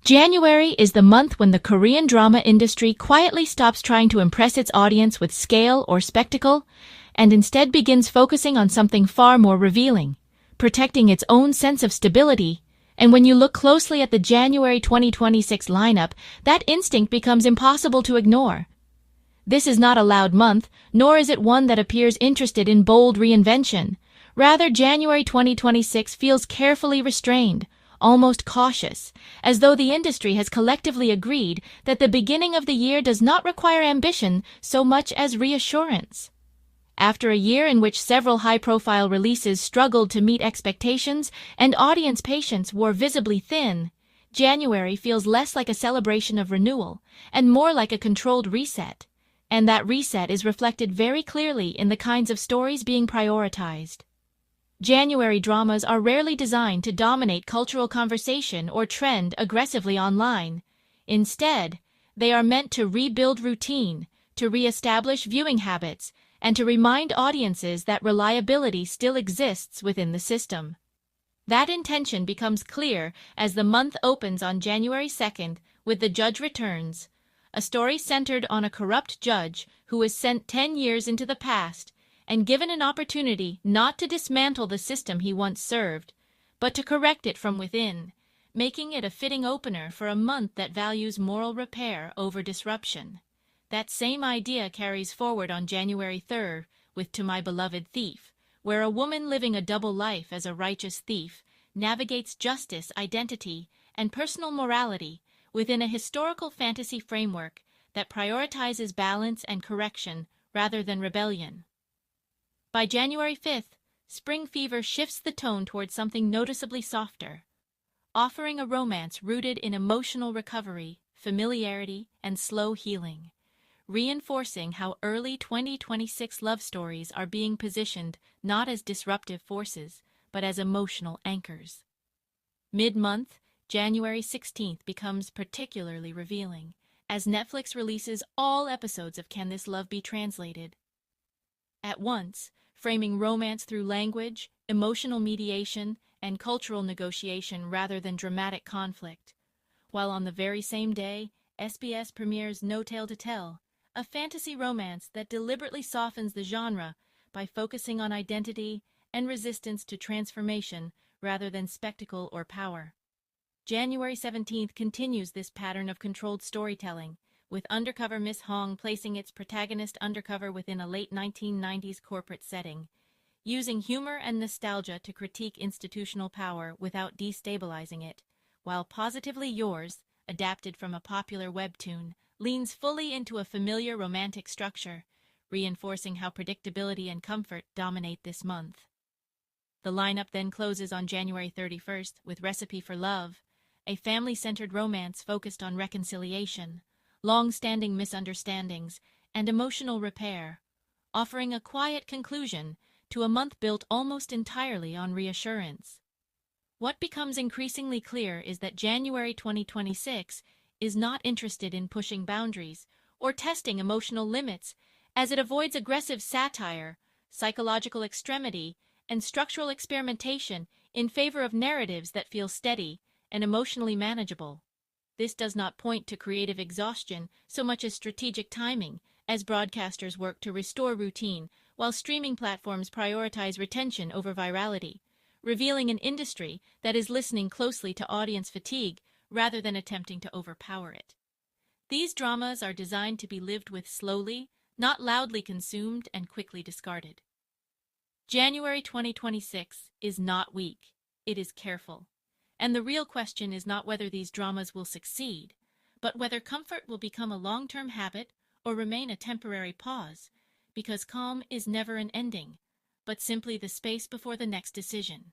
January is the month when the Korean drama industry quietly stops trying to impress its audience with scale or spectacle, and instead begins focusing on something far more revealing, protecting its own sense of stability. And when you look closely at the January 2026 lineup, that instinct becomes impossible to ignore. This is not a loud month, nor is it one that appears interested in bold reinvention. Rather, January 2026 feels carefully restrained, almost cautious, as though the industry has collectively agreed that the beginning of the year does not require ambition so much as reassurance. After a year in which several high-profile releases struggled to meet expectations and audience patience wore visibly thin, January feels less like a celebration of renewal and more like a controlled reset. And that reset is reflected very clearly in the kinds of stories being prioritized. January dramas are rarely designed to dominate cultural conversation or trend aggressively online. Instead, they are meant to rebuild routine, to re-establish viewing habits, and to remind audiences that reliability still exists within the system. That intention becomes clear as the month opens on January 2nd with The Judge Returns, a story centered on a corrupt judge who is sent 10 years into the past and given an opportunity not to dismantle the system he once served, but to correct it from within, making it a fitting opener for a month that values moral repair over disruption. That same idea carries forward on January 3rd with To My Beloved Thief, where a woman living a double life as a righteous thief navigates justice, identity, and personal morality within a historical fantasy framework that prioritizes balance and correction rather than rebellion. By January 5th, Spring Fever shifts the tone towards something noticeably softer, offering a romance rooted in emotional recovery, familiarity, and slow healing, reinforcing how early 2026 love stories are being positioned not as disruptive forces, but as emotional anchors. Mid-month, January 16th becomes particularly revealing, as Netflix releases all episodes of Can This Love Be Translated? At once, framing romance through language, emotional mediation, and cultural negotiation rather than dramatic conflict. While on the very same day, SBS premieres No Tale to Tell, a fantasy romance that deliberately softens the genre by focusing on identity and resistance to transformation rather than spectacle or power. January 17th continues this pattern of controlled storytelling, with Undercover Miss Hong placing its protagonist undercover within a late 1990s corporate setting, using humor and nostalgia to critique institutional power without destabilizing it, while Positively Yours, adapted from a popular webtoon, leans fully into a familiar romantic structure, reinforcing how predictability and comfort dominate this month. The lineup then closes on January 31st with Recipe for Love, a family-centered romance focused on reconciliation, long-standing misunderstandings, and emotional repair, offering a quiet conclusion to a month built almost entirely on reassurance. What becomes increasingly clear is that January 2026 is not interested in pushing boundaries or testing emotional limits, as it avoids aggressive satire, psychological extremity, and structural experimentation in favor of narratives that feel steady and emotionally manageable. This does not point to creative exhaustion so much as strategic timing, as broadcasters work to restore routine while streaming platforms prioritize retention over virality, revealing an industry that is listening closely to audience fatigue rather than attempting to overpower it. These dramas are designed to be lived with slowly, not loudly consumed and quickly discarded. January 2026 is not weak, it is careful. And the real question is not whether these dramas will succeed, but whether comfort will become a long-term habit or remain a temporary pause, because calm is never an ending, but simply the space before the next decision.